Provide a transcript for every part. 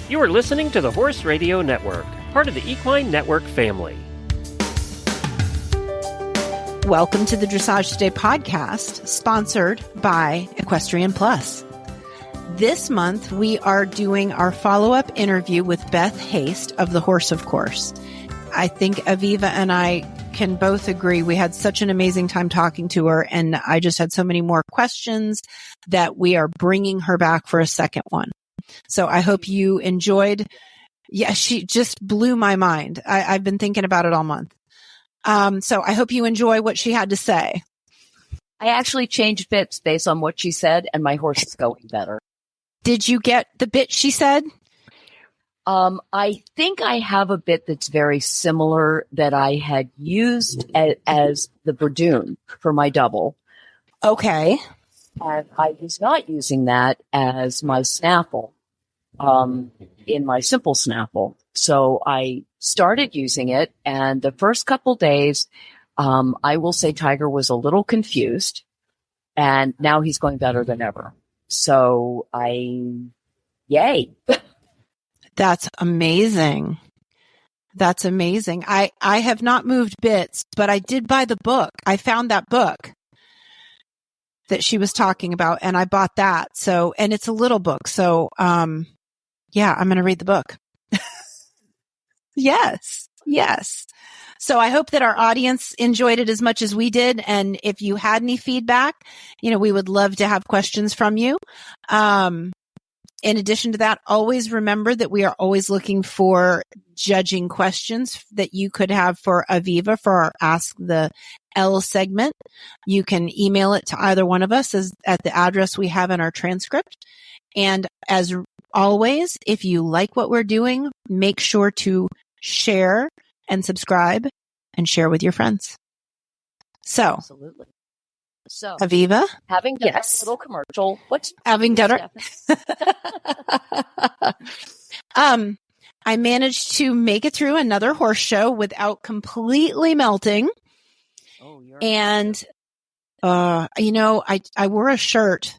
You are listening to the Horse Radio Network, part of the Equine Network family. Welcome to the Dressage Today podcast, sponsored by Equestrian Plus. This month, we are doing our follow-up interview with Beth Haist of The Horse, of Course. I think Aviva and I can both agree we had such an amazing time talking to her, and I just had so many more questions that we are bringing her back for a second one. So I hope you enjoyed. Yeah, she just blew my mind. I've been thinking about it all month. So I hope you enjoy what she had to say. I actually changed bits based on what she said, and my horse is going better. Did you get the bit she said? I think I have a bit that's very similar that I had used as the Bradoon for my double. Okay. And I was not using that as my snaffle, in my simple snaffle. So I started using it, and the first couple days, I will say Tiger was a little confused, and now he's going better than ever. So yay. That's amazing. That's amazing. I have not moved bits, but I did buy the book. I found that book that she was talking about, and I bought that. So, and it's a little book. So, yeah, I'm going to read the book. Yes. So I hope that our audience enjoyed it as much as we did. And if you had any feedback, we would love to have questions from you. In addition to that, always remember that we are always looking for judging questions that you could have for Aviva for our Ask the L segment. You can email it to either one of us at the address we have in our transcript. And as always, if you like what we're doing, make sure to share and subscribe and share with your friends. So, Absolutely. So, Aviva, having done a little commercial, having done I managed to make it through another horse show without completely melting. Oh, and, I wore a shirt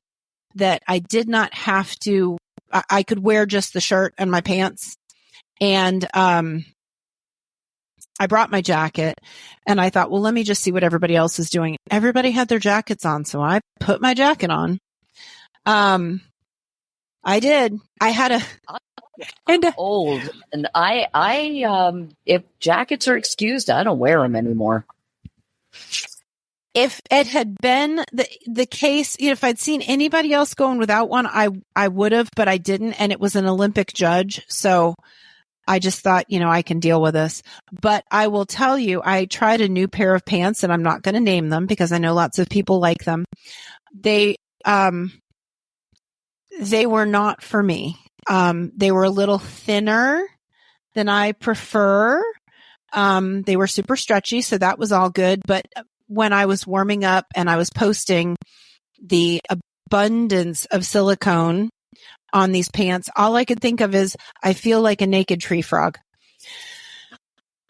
that I did not have to, I could wear just the shirt and my pants. And, I brought my jacket, and I thought, well, let me just see what everybody else is doing. Everybody had their jackets on, so I put my jacket on. I did. I had old, and I if jackets are excused, I don't wear them anymore. If it had been the case, if I'd seen anybody else going without one, I would have, but I didn't, and it was an Olympic judge, so I just thought, I can deal with this. But I will tell you, I tried a new pair of pants, and I'm not going to name them because I know lots of people like them. They were not for me. They were a little thinner than I prefer. They were super stretchy, so that was all good. But when I was warming up and I was posting the abundance of silicone on these pants, all I could think of is I feel like a naked tree frog.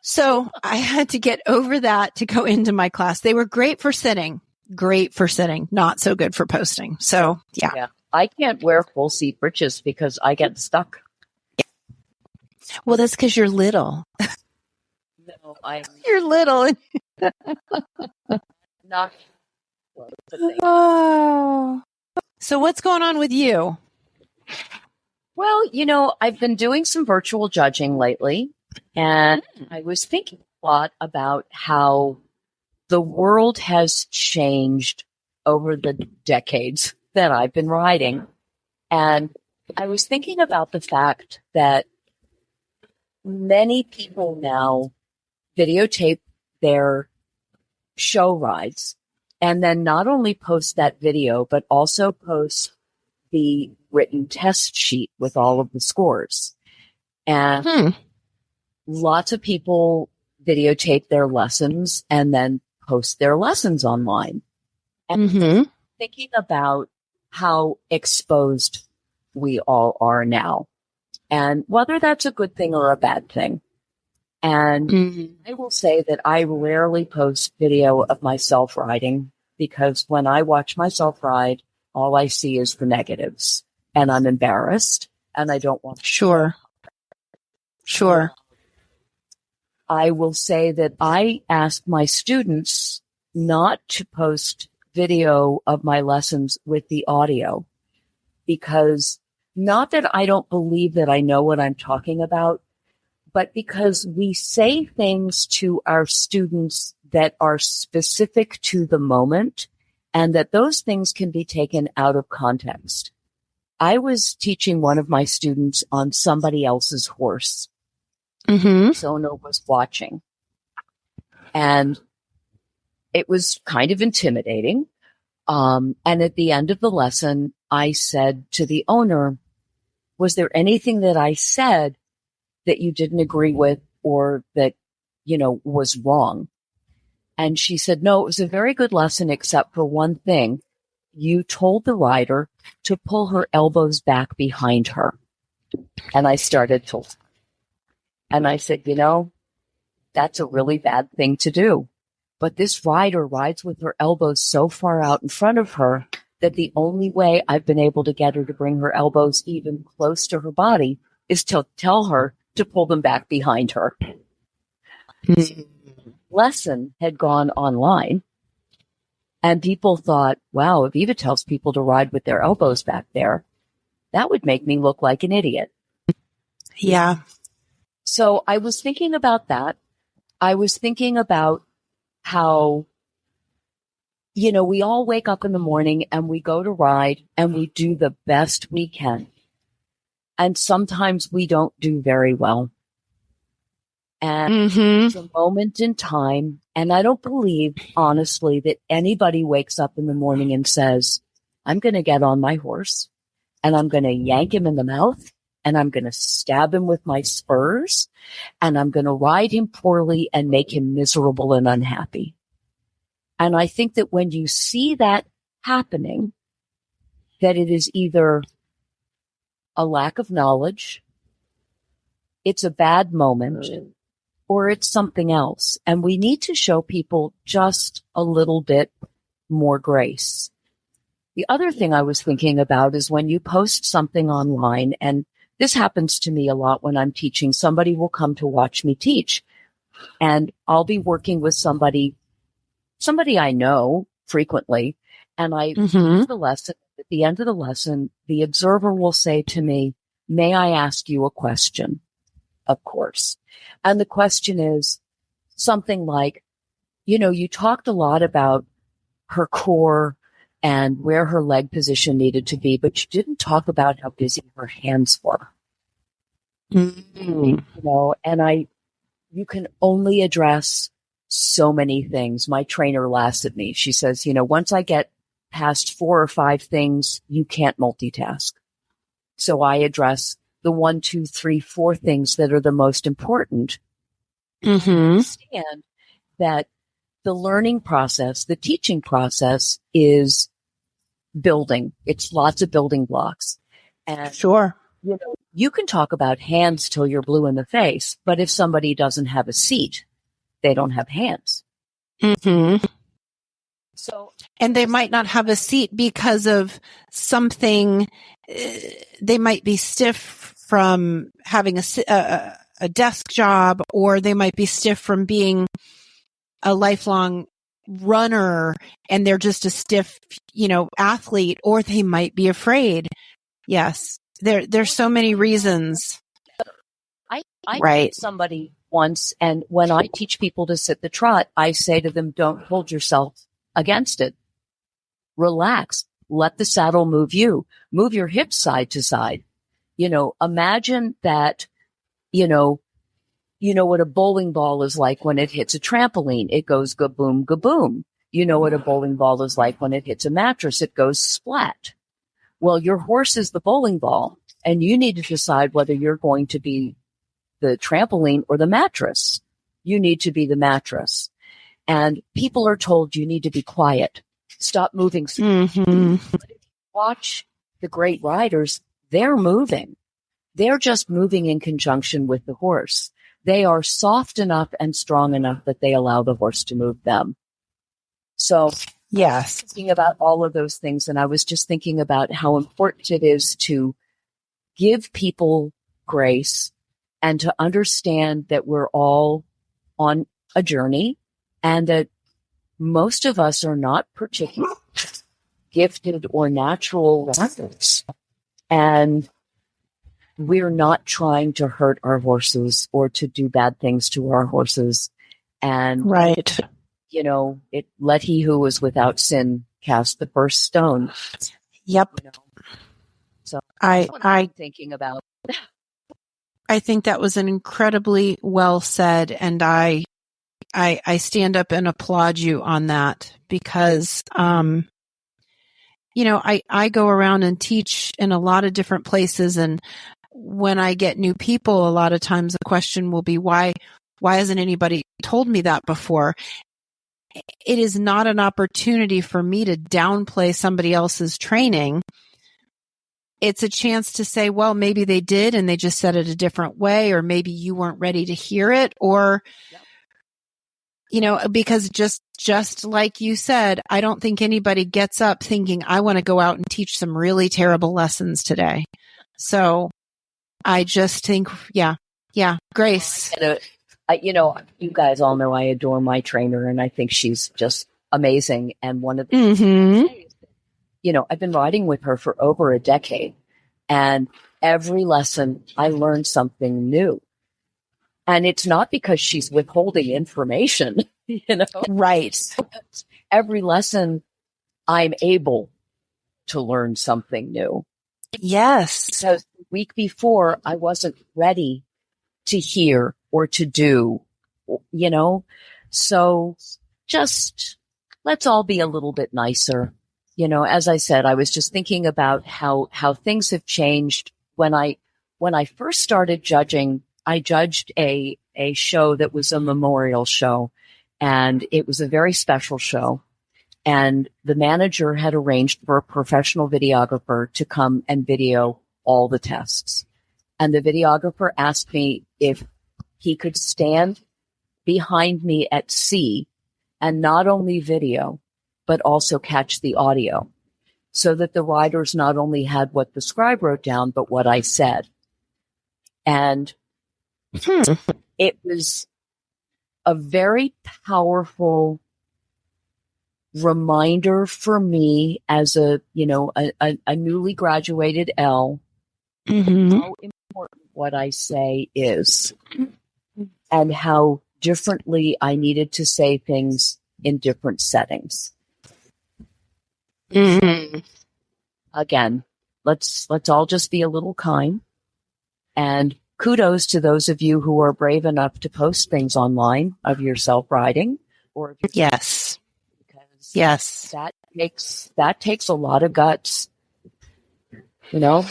So I had to get over that to go into my class. They were great for sitting, not so good for posting. So yeah. I can't wear full seat breeches because I get stuck. Well, that's because you're little. No, you're little. Not. Oh. So what's going on with you? Well, I've been doing some virtual judging lately, and I was thinking a lot about how the world has changed over the decades that I've been riding. And I was thinking about the fact that many people now videotape their show rides and then not only post that video, but also post the written test sheet with all of the scores. And lots of people videotape their lessons and then post their lessons online. And thinking about how exposed we all are now and whether that's a good thing or a bad thing. And I will say that I rarely post video of myself riding because when I watch myself ride, all I see is the negatives and I'm embarrassed and I don't want to. Sure. Sure. I will say that I ask my students not to post video of my lessons with the audio, because not that I don't believe that I know what I'm talking about, but because we say things to our students that are specific to the moment, and that those things can be taken out of context. I was teaching one of my students on somebody else's horse. Mm-hmm. Sona was watching, and it was kind of intimidating. And at the end of the lesson, I said to the owner, was there anything that I said that you didn't agree with or that, was wrong? And she said, no, it was a very good lesson, except for one thing. You told the rider to pull her elbows back behind her. And I started to, and I said, that's a really bad thing to do. But this rider rides with her elbows so far out in front of her that the only way I've been able to get her to bring her elbows even close to her body is to tell her to pull them back behind her. Mm-hmm. Lesson had gone online, and people thought, wow, if Aviva tells people to ride with their elbows back there, that would make me look like an idiot. Yeah. So I was thinking about that. I was thinking about how, we all wake up in the morning and we go to ride and we do the best we can. And sometimes we don't do very well. And Mm-hmm. it's a moment in time. And I don't believe, honestly, that anybody wakes up in the morning and says, I'm going to get on my horse and I'm going to yank him in the mouth and I'm going to stab him with my spurs and I'm going to ride him poorly and make him miserable and unhappy. And I think that when you see that happening, that it is either a lack of knowledge, it's a bad moment, or it's something else. And we need to show people just a little bit more grace. The other thing I was thinking about is when you post something online, and this happens to me a lot when I'm teaching, somebody will come to watch me teach, and I'll be working with somebody I know frequently, and I teach the lesson. At the end of the lesson, the observer will say to me, may I ask you a question? Of course. And the question is something like, you talked a lot about her core and where her leg position needed to be, but you didn't talk about how busy her hands were. Mm-hmm. And you can only address so many things. My trainer laughs at me. She says, once I get past 4 or 5 things, you can't multitask. So I address the 1, 2, 3, 4 things that are the most important. Mm-hmm. Understand that the learning process, the teaching process is building. It's lots of building blocks. And Sure. You can talk about hands till you're blue in the face, but if somebody doesn't have a seat, they don't have hands. Mm-hmm. So, and they might not have a seat because of something. They might be stiff from having a desk job, or they might be stiff from being a lifelong runner and they're just a stiff, athlete, or they might be afraid. Yes. There's so many reasons. I right. met somebody once, and when I teach people to sit the trot, I say to them, don't hold yourself against it. Relax. Let the saddle move you. Move your hips side to side. Imagine that, you know what a bowling ball is like when it hits a trampoline. It goes ga-boom, ga-boom. You know what a bowling ball is like when it hits a mattress. It goes splat. Well, your horse is the bowling ball, and you need to decide whether you're going to be the trampoline or the mattress. You need to be the mattress. And people are told you need to be quiet. Stop moving. Mm-hmm. Watch the great riders. They're moving. They're just moving in conjunction with the horse. They are soft enough and strong enough that they allow the horse to move them. So, yes, thinking about all of those things, and I was just thinking about how important it is to give people grace and to understand that we're all on a journey and that most of us are not particularly gifted or natural riders. And we're not trying to hurt our horses or to do bad things to our horses. And, Right. you know, let he who was without sin cast the first stone. Yep. You know? So that's what I'm thinking about. I think that was an incredibly well said, and I stand up and applaud you on that because, you know, I go around and teach in a lot of different places, and when I get new people, a lot of times the question will be, why hasn't anybody told me that before? It is not an opportunity for me to downplay somebody else's training. It's a chance to say, well, maybe they did and they just said it a different way, or maybe you weren't ready to hear it, or, you know, because just like you said, I don't think anybody gets up thinking, I want to go out and teach some really terrible lessons today. So I just think, yeah, Grace. You know, you guys all know I adore my trainer, and I think she's just amazing. And one of the things I say is that, you know, I've been riding with her for over a decade, and every lesson I learned something new. And it's not because she's withholding information, you know. Right. Every lesson I'm able to learn something new. Yes. Because the week before I wasn't ready to hear or to do, you know. So just let's all be a little bit nicer. You know, as I said, I was just thinking about how things have changed. When I first started judging, I judged a show that was a memorial show, and it was a very special show. And the manager had arranged for a professional videographer to come and video all the tests. And the videographer asked me if he could stand behind me at sea and not only video, but also catch the audio, so that the riders not only had what the scribe wrote down, but what I said. And it was a very powerful reminder for me as a newly graduated L, how important what I say is, and how differently I needed to say things in different settings. Again, let's all just be a little kind, and kudos to those of you who are brave enough to post things online of yourself riding, or yes, because yes, that takes a lot of guts. You know,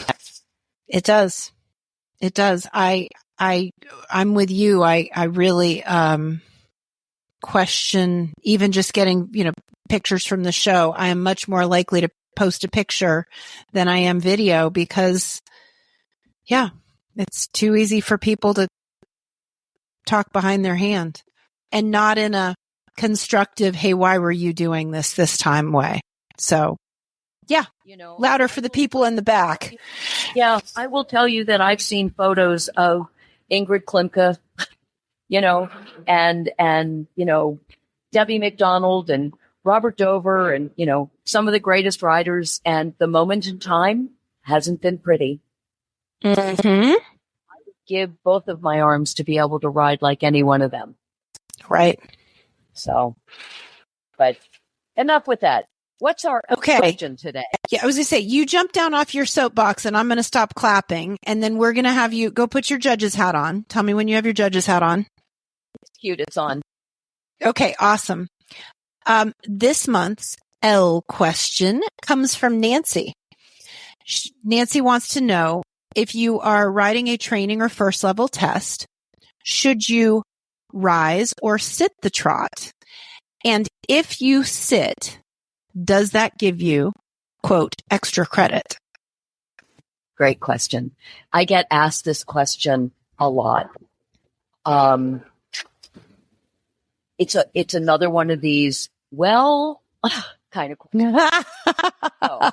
it does. It does. I'm with you. I really question even just getting, you know, pictures from the show. I am much more likely to post a picture than I am video because, yeah, it's too easy for people to talk behind their hand and not in a constructive, hey, why were you doing this time way? So, yeah, you know, louder for the people in the back. Yeah, I will tell you that I've seen photos of Ingrid Klimke, you know, and you know, Debbie McDonald and Robert Dover and, you know, some of the greatest riders, and the moment in time hasn't been pretty. I would give both of my arms to be able to ride like any one of them. Right. So, but enough with that. What's our question today? Yeah, I was going to say, you jump down off your soapbox and I'm going to stop clapping, and then we're going to have you go put your judge's hat on. Tell me when you have your judge's hat on. It's cute. It's on. Okay, awesome. This month's L question comes from Nancy. Nancy wants to know, if you are riding a training or first level test, should you rise or sit the trot? And if you sit, does that give you, quote, extra credit? Great question. I get asked this question a lot. It's another one of these, well, kind of questions. So,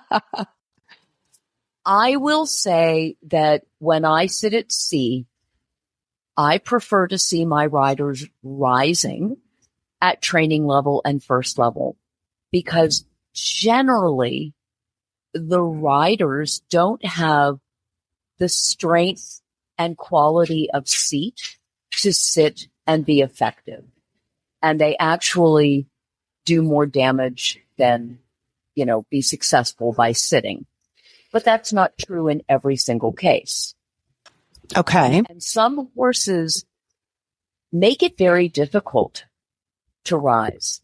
I will say that when I sit at sea, I prefer to see my riders rising at training level and first level, because generally the riders don't have the strength and quality of seat to sit and be effective. And they actually do more damage than, be successful by sitting. But that's not true in every single case. Okay. And some horses make it very difficult to rise.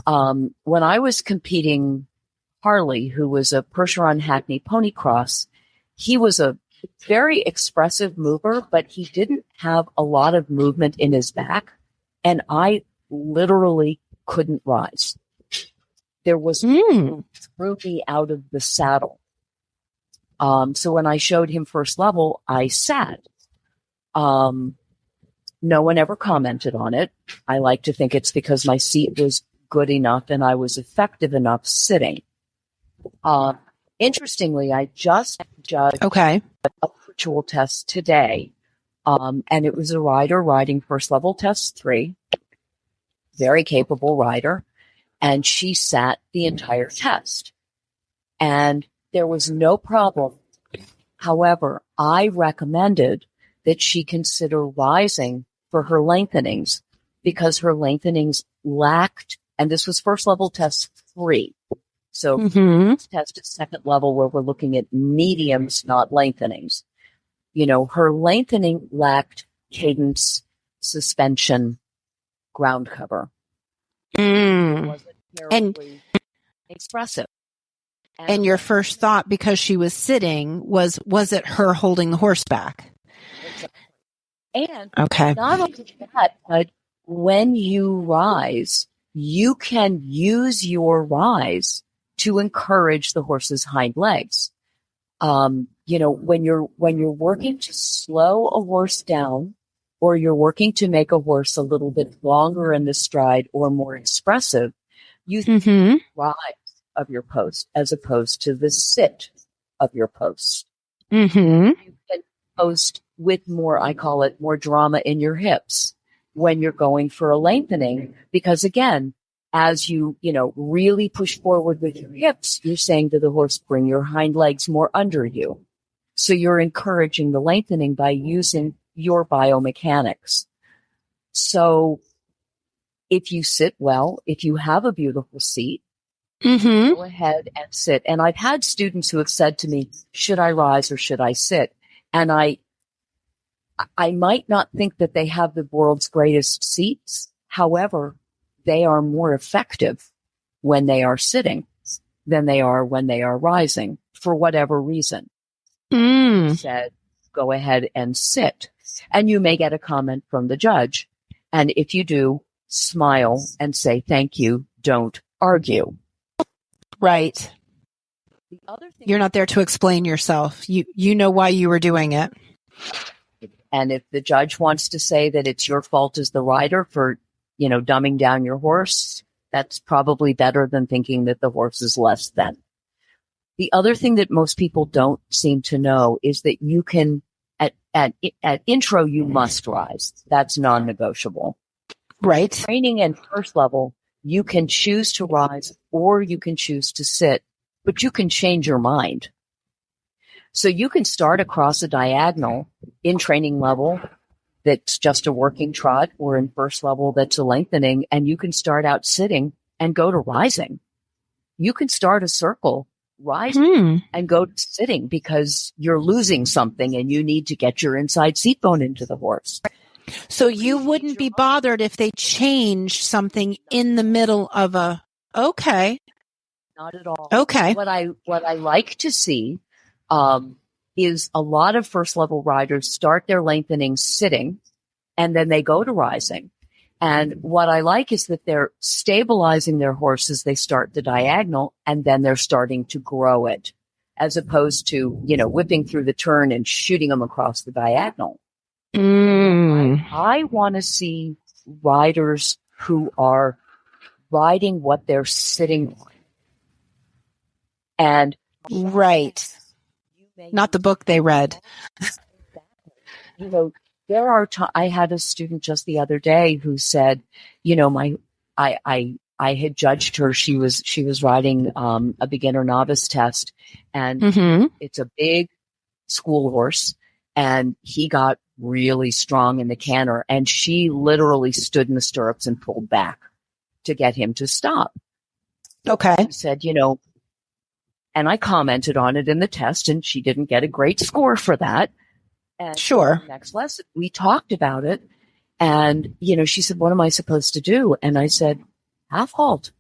When I was competing, Harley, who was a Percheron Hackney pony cross, he was a very expressive mover, but he didn't have a lot of movement in his back. And I literally couldn't rise. There was threw me out of the saddle. So when I showed him first level, I sat. No one ever commented on it. I like to think it's because my seat was good enough and I was effective enough sitting. Interestingly, I just judged a virtual test today, and it was a rider riding first level test 3, very capable rider, and she sat the entire test, and there was no problem. However, I recommended that she consider rising for her lengthenings, because her lengthenings lacked, and this was first level test 3. So test is second level, where we're looking at mediums, not lengthenings. Her lengthening lacked cadence, suspension, ground cover. It wasn't terribly expressive. And your first thought, because she was sitting, was it her holding the horse back? And not only that, but when you rise, you can use your rise to encourage the horse's hind legs. When you're working to slow a horse down, or you're working to make a horse a little bit longer in the stride or more expressive, you rise of your post as opposed to the sit of your post. You can post with more, I call it, more drama in your hips when you're going for a lengthening, because again, as you really push forward with your hips, you're saying to the horse, bring your hind legs more under you. So you're encouraging the lengthening by using your biomechanics. So if you sit well, if you have a beautiful seat, go ahead and sit. And I've had students who have said to me, should I rise or should I sit? And I might not think that they have the world's greatest seats. However, they are more effective when they are sitting than they are when they are rising, for whatever reason. Said, go ahead and sit. And you may get a comment from the judge. And if you do, smile and say thank you. Don't argue. Right. The other thing, you're not there to explain yourself. You know why you were doing it. And if the judge wants to say that it's your fault as the rider for, dumbing down your horse, that's probably better than thinking that the horse is less than. The other thing that most people don't seem to know is that you can, at intro, you must rise. That's non-negotiable. Right. Training and first level, you can choose to rise or you can choose to sit, but you can change your mind. So you can start across a diagonal in training level that's just a working trot, or in first level that's a lengthening, and you can start out sitting and go to rising. You can start a circle, rising, and go to sitting because you're losing something and you need to get your inside seat bone into the horse. So you wouldn't be bothered if they changed something in the middle of a, okay. Not at all. Okay. What I like to see is a lot of first level riders start their lengthening sitting and then they go to rising. And what I like is that they're stabilizing their horse as they start the diagonal, and then they're starting to grow it, as opposed to, whipping through the turn and shooting them across the diagonal. I want to see riders who are riding what they're sitting on. And right. Not the book they read. there are I had a student just the other day who said, you know, I had judged her. She was riding a beginner novice test, and it's a big school horse, and he got really strong in the canter, and she literally stood in the stirrups and pulled back to get him to stop. Okay. She said, you know, and I commented on it in the test, and she didn't get a great score for that. And sure. Next lesson, we talked about it, and, you know, she said, what am I supposed to do? And I said, half halt,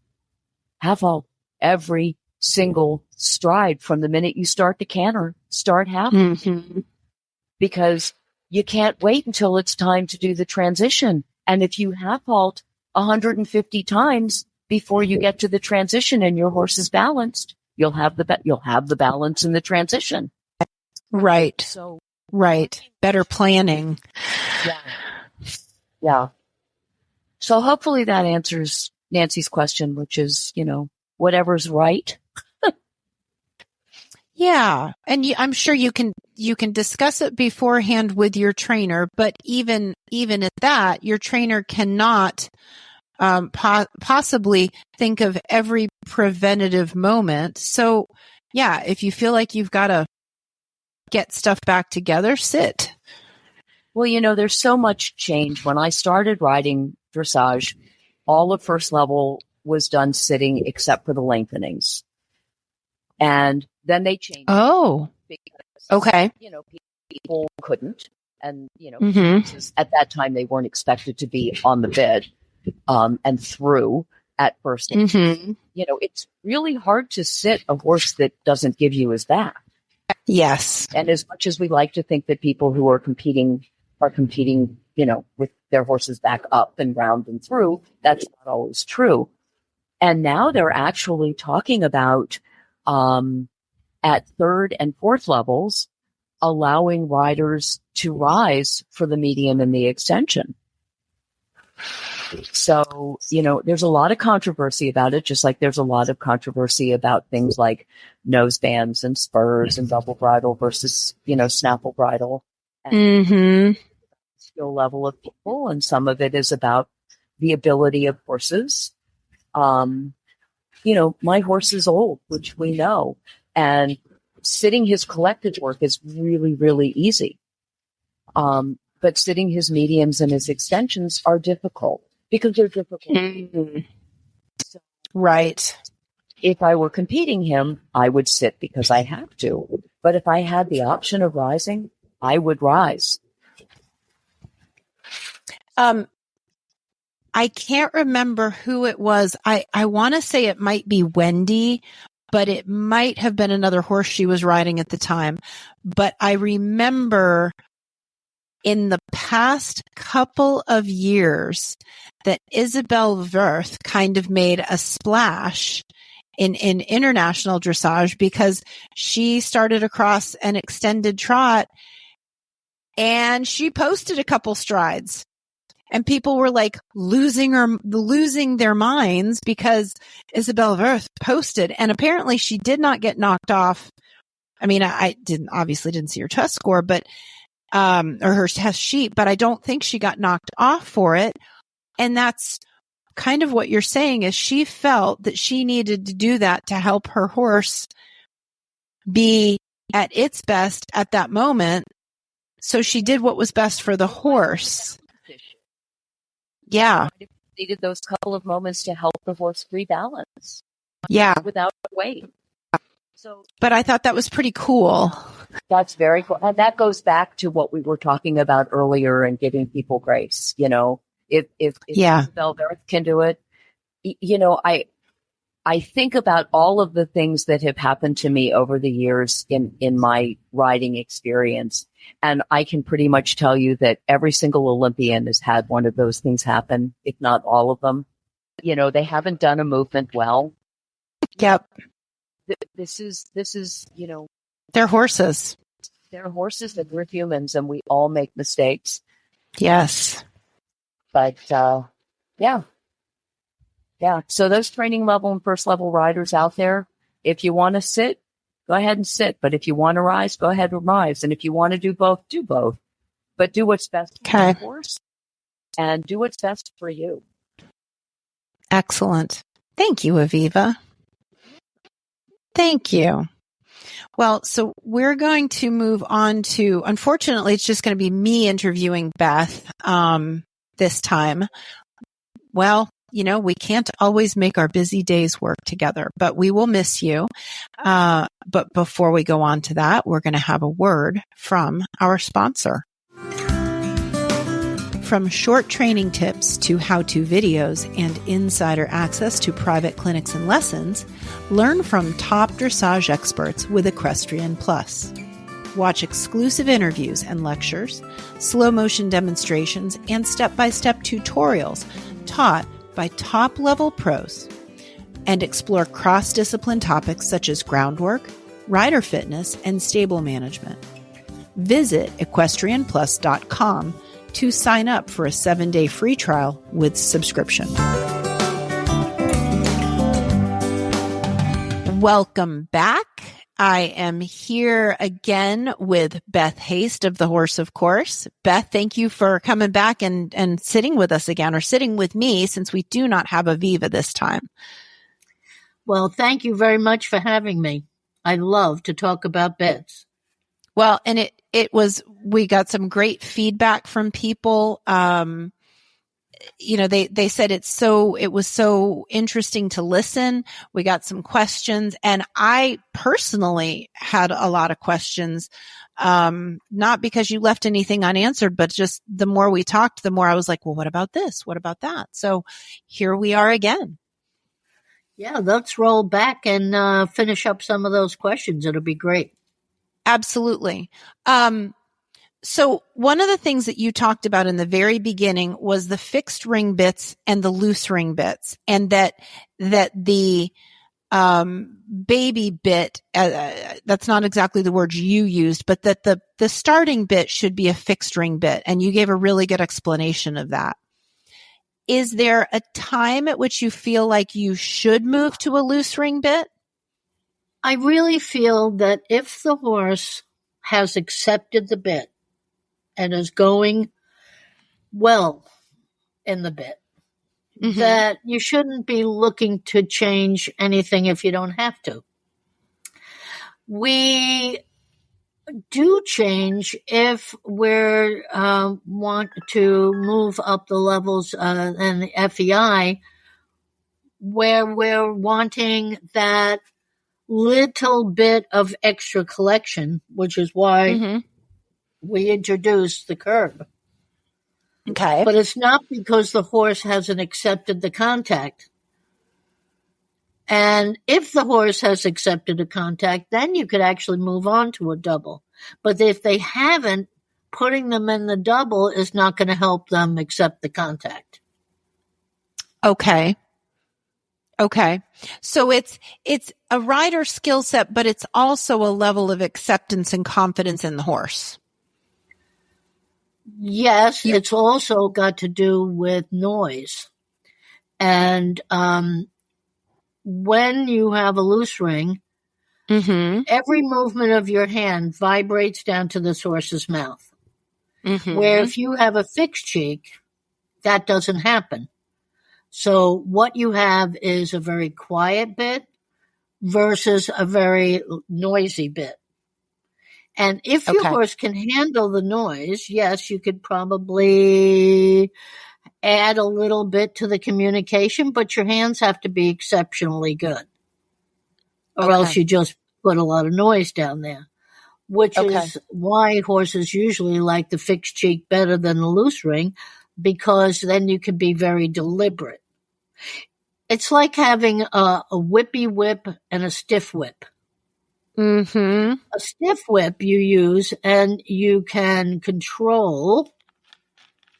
every single stride from the minute you start the canter, start half. Because you can't wait until it's time to do the transition. And if you half halt 150 times before you get to the transition and your horse is balanced, you'll have the balance in the transition. Right. So, right. Better planning. Yeah. So hopefully that answers Nancy's question, which is, you know, whatever's right. Yeah. And I'm sure you can discuss it beforehand with your trainer, but even at that, your trainer cannot possibly think of every preventative moment. So yeah, if you feel like you've got to get stuff back together, sit. Well, you know, there's so much change. When I started riding dressage, all of first level was done sitting except for the lengthenings. And then they changed. Oh, because, okay. You know, people couldn't. And, you know, at that time, they weren't expected to be on the bed and through at first. You know, it's really hard to sit a horse that doesn't give you his back. Yes. And as much as we like to think that people who are competing, you know, with their horses back up and round and through, that's not always true. And now they're actually talking about, at third and fourth levels, allowing riders to rise for the medium and the extension. So, you know, there's a lot of controversy about it, just like there's a lot of controversy about things like nose bands and spurs and double bridle versus, you know, snaffle bridle. And skill level of people. And some of it is about the ability of horses. You know, my horse is old, which we know, and sitting his collected work is really, really easy. But sitting his mediums and his extensions are difficult because they're difficult. So, right. If I were competing him, I would sit because I have to. But if I had the option of rising, I would rise. I can't remember who it was. I want to say it might be Wendy, but it might have been another horse she was riding at the time. But I remember in the past couple of years that Isabelle Verth kind of made a splash in international dressage because she started across an extended trot and she posted a couple strides. And people were like losing their minds because Isabelle Verth posted. And apparently she did not get knocked off. I mean, I obviously didn't see her test score, but, or her test sheet, but I don't think she got knocked off for it. And that's kind of what you're saying is she felt that she needed to do that to help her horse be at its best at that moment. So she did what was best for the horse. Yeah. Needed those couple of moments to help the horse rebalance. Yeah. Without weight. So, but I thought that was pretty cool. That's very cool. And that goes back to what we were talking about earlier and giving people grace. You know, if Isabelle Verth can do it, you know, I think about all of the things that have happened to me over the years in my riding experience. And I can pretty much tell you that every single Olympian has had one of those things happen, if not all of them. You know, they haven't done a movement well. Yep. This is, you know. They're horses. They're horses and we're humans and we all make mistakes. Yes. But, yeah. Yeah. So those training level and first level riders out there, if you want to sit, go ahead and sit. But if you want to rise, go ahead and rise. And if you want to do both, do both. but do what's best for Okay. the horse and do what's best for you. Excellent. Thank you, Aviva. Thank you. Well, so we're going to move on to, unfortunately, it's just going to be me interviewing Beth this time. Well, we can't always make our busy days work together, but we will miss you. But before we go on to that, we're going to have a word from our sponsor. From short training tips to how-to videos and insider access to private clinics and lessons, learn from top dressage experts with Equestrian Plus. Watch exclusive interviews and lectures, slow motion demonstrations, and step-by-step tutorials taught by top-level pros. And explore cross-discipline topics such as groundwork, rider fitness, and stable management. Visit equestrianplus.com to sign up for a 7-day free trial with subscription. Welcome back. I am here again with Beth Haist of The Horse, of course. Beth, thank you for coming back and sitting with us again, or sitting with me, since we do not have Aviva this time. Well, thank you very much for having me. I love to talk about beds. Well, and we got some great feedback from people. They said it was so interesting to listen. We got some questions, and I personally had a lot of questions. Not because you left anything unanswered, but just the more we talked, the more I was like, well, what about this? What about that? So here we are again. Yeah, let's roll back and finish up some of those questions. It'll be great. Absolutely. So one of the things that you talked about in the very beginning was the fixed ring bits and the loose ring bits, and that the baby bit, that's not exactly the word you used, but that the starting bit should be a fixed ring bit. And you gave a really good explanation of that. Is there a time at which you feel like you should move to a loose ring bit? I really feel that if the horse has accepted the bit and is going well in the bit, Mm-hmm. that you shouldn't be looking to change anything if you don't have to. We do change if we want to move up the levels and the FEI, where we're wanting that little bit of extra collection, which is why we introduced the curb. Okay. But it's not because the horse hasn't accepted the contact. And if the horse has accepted a contact, then you could actually move on to a double. But if they haven't, putting them in the double is not going to help them accept the contact. Okay. So it's a rider skill set, but it's also a level of acceptance and confidence in the horse. Yes, it's also got to do with noise. And when you have a loose ring, every movement of your hand vibrates down to this horse's mouth. Where if you have a fixed cheek, that doesn't happen. So what you have is a very quiet bit versus a very noisy bit. And if your horse can handle the noise, yes, you could probably add a little bit to the communication, but your hands have to be exceptionally good. Or else you just put a lot of noise down there, which is why horses usually like the fixed cheek better than the loose ring, because then you can be very deliberate. It's like having a whippy whip and a stiff whip. A stiff whip you use and you can control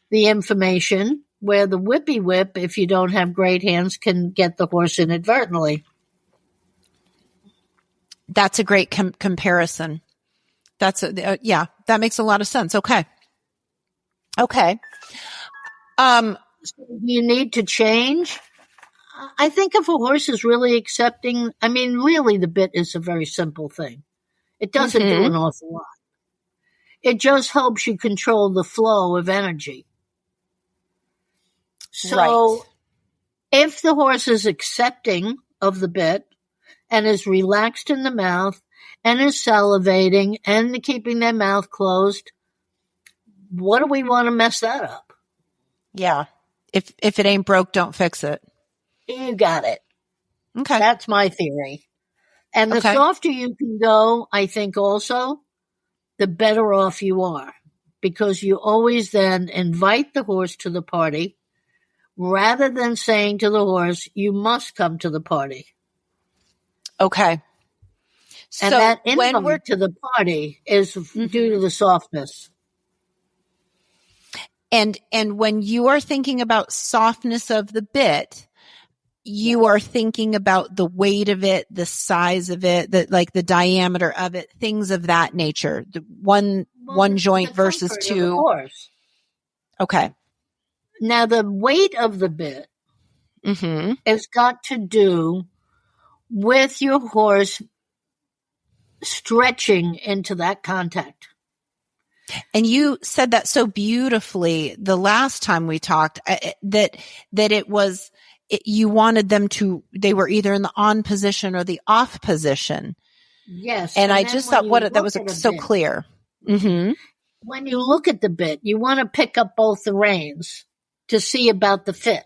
the information, where the whippy whip, if you don't have great hands, can get the horse inadvertently. That's a great comparison. That makes a lot of sense. Okay. So you need to change. I think if a horse is really accepting, really the bit is a very simple thing. It doesn't do an awful lot. It just helps you control the flow of energy. So if the horse is accepting of the bit and is relaxed in the mouth and is salivating and keeping their mouth closed, what do we want to mess that up? Yeah. If it ain't broke, don't fix it. You got it. Okay. That's my theory. And the softer you can go, I think also, the better off you are, because you always then invite the horse to the party rather than saying to the horse, you must come to the party. Okay. And so that invite to the party is due to the softness. And when you are thinking about softness of the bit, you are thinking about the weight of it, the size of it, the diameter of it, things of that nature. The one joint versus two. Okay. Now the weight of the bit has got to do with your horse stretching into that contact. And you said that so beautifully the last time we talked, that it was, you wanted them to, they were either in the on position or the off position. Yes. And I just thought that was so clear. Mm-hmm. When you look at the bit, you want to pick up both the reins to see about the fit,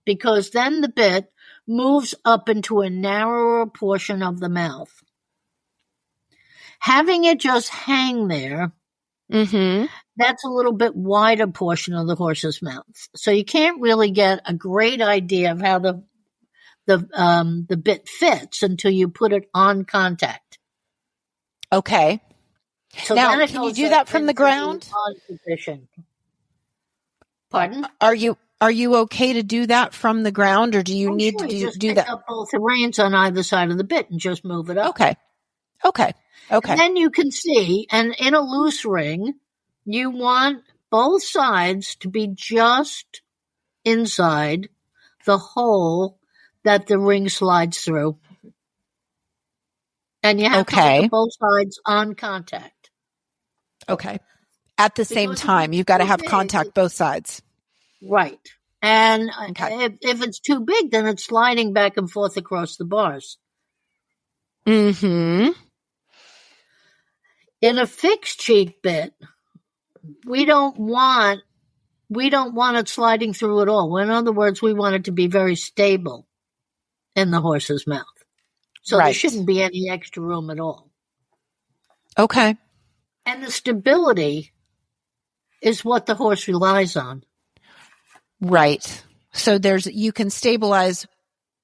because then the bit moves up into a narrower portion of the mouth. Having it just hang there, that's a little bit wider portion of the horse's mouth. So you can't really get a great idea of how the bit fits until you put it on contact. Okay. So now, can you do that from the ground? Pardon? Are you okay to do that from the ground, or do you need to do that? Pick up both the reins on either side of the bit and just move it up. Okay. And then you can see, and in a loose ring, you want both sides to be just inside the hole that the ring slides through. And you have to put both sides on contact. Okay. At the same time, you've got to have contact both sides. Right. And if it's too big, then it's sliding back and forth across the bars. Mm-hmm. In a fixed cheek bit, we don't want it sliding through at all. In other words, we want it to be very stable in the horse's mouth. So there shouldn't be any extra room at all. Okay. And the stability is what the horse relies on. Right. So you can stabilize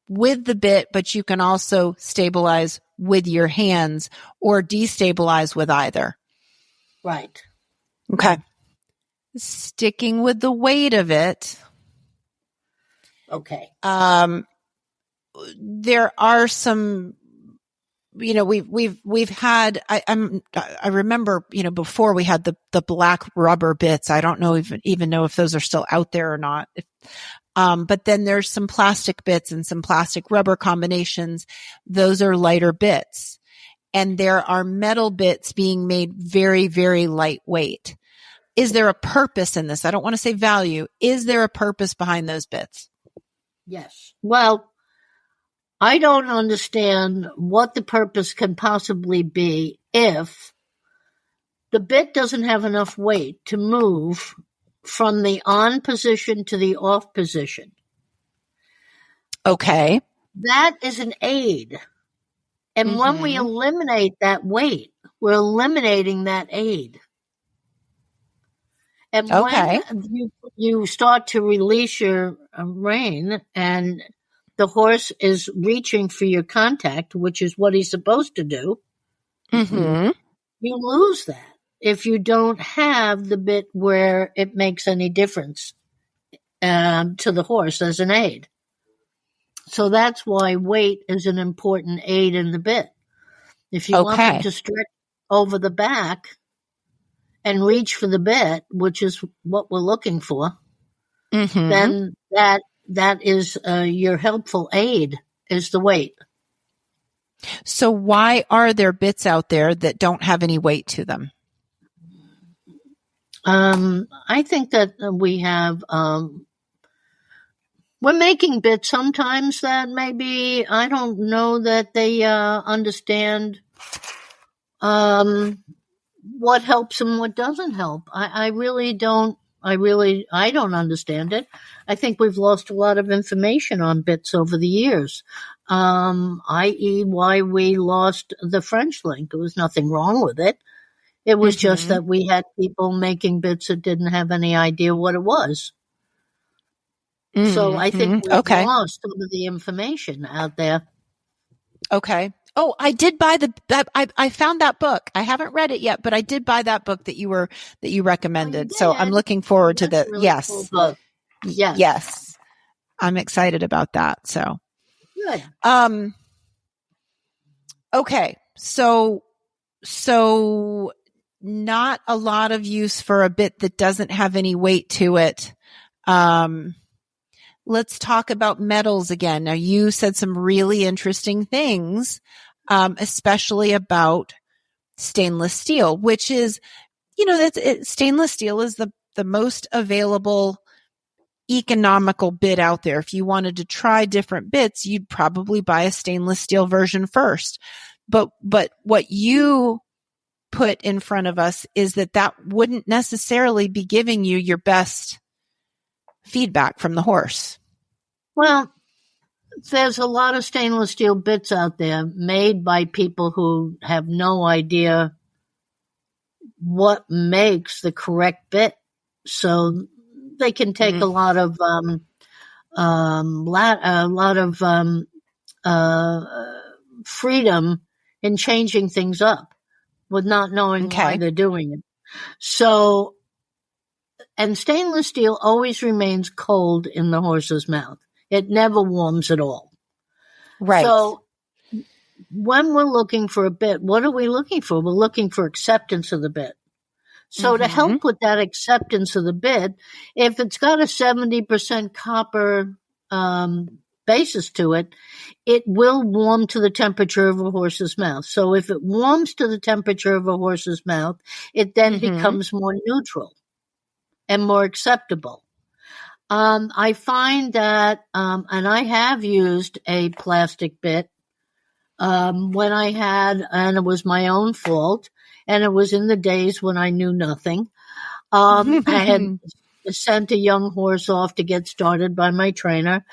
with the bit, but you can also stabilize with your hands or destabilize with either. Right. Okay. Sticking with the weight of it. Okay. There are some, we've had, I remember, before we had the black rubber bits. I don't know even know if those are still out there or not. But then there's some plastic bits and some plastic rubber combinations. Those are lighter bits. And there are metal bits being made very, very lightweight. Is there a purpose in this? I don't want to say value. Is there a purpose behind those bits? Yes. Well, I don't understand what the purpose can possibly be if the bit doesn't have enough weight to move from the on position to the off position. Okay. That is an aid. And when we eliminate that weight, we're eliminating that aid. And when you start to release your rein and the horse is reaching for your contact, which is what he's supposed to do, you lose that if you don't have the bit where it makes any difference to the horse as an aid. So that's why weight is an important aid in the bit. If you want them to stretch over the back and reach for the bit, which is what we're looking for, then that is your helpful aid, is the weight. So why are there bits out there that don't have any weight to them? I think that we have, we're making bits sometimes that maybe, I don't know that they understand what helps and what doesn't help. I don't understand it. I think we've lost a lot of information on bits over the years, i.e. why we lost the French link. There was nothing wrong with it. It was just that we had people making bits that didn't have any idea what it was. So I think we've lost some of the information out there. Okay. Oh, I did buy I found that book. I haven't read it yet, but I did buy that book that you recommended. Oh, so I'm looking forward to the, really yes. cool book. Yes. Yes. I'm excited about that. So, good. Okay. So not a lot of use for a bit that doesn't have any weight to it. Let's talk about metals again. Now, you said some really interesting things, especially about stainless steel, which is, stainless steel is the most available economical bit out there. If you wanted to try different bits, you'd probably buy a stainless steel version first. But what you put in front of us is that wouldn't necessarily be giving you your best feedback from the horse. Well, there's a lot of stainless steel bits out there made by people who have no idea what makes the correct bit. So they can take a lot of freedom in changing things up with not knowing why they're doing it. So, and stainless steel always remains cold in the horse's mouth. It never warms at all. Right. So when we're looking for a bit, what are we looking for? We're looking for acceptance of the bit. So to help with that acceptance of the bit, if it's got a 70% copper basis to it, it will warm to the temperature of a horse's mouth. So if it warms to the temperature of a horse's mouth, it then becomes more neutral and more acceptable. I find that, and I have used a plastic bit when I had, and it was my own fault, and it was in the days when I knew nothing. I had sent a young horse off to get started by my trainer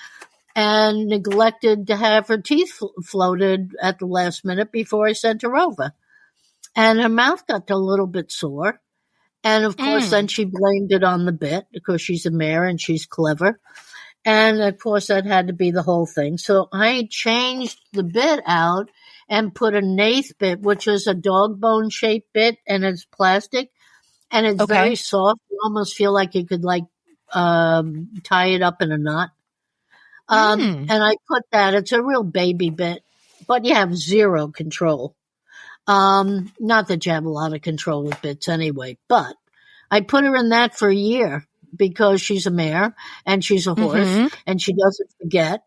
and neglected to have her teeth floated at the last minute before I sent her over. And her mouth got a little bit sore. And of course, then she blamed it on the bit because she's a mare and she's clever. And of course, that had to be the whole thing. So I changed the bit out and put a Nath bit, which is a dog bone shaped bit, and it's plastic and it's very soft. You almost feel like you could tie it up in a knot. And I put that, it's a real baby bit, but you have zero control. Not that you have a lot of control with bits anyway, but I put her in that for a year because she's a mare and she's a horse and she doesn't forget.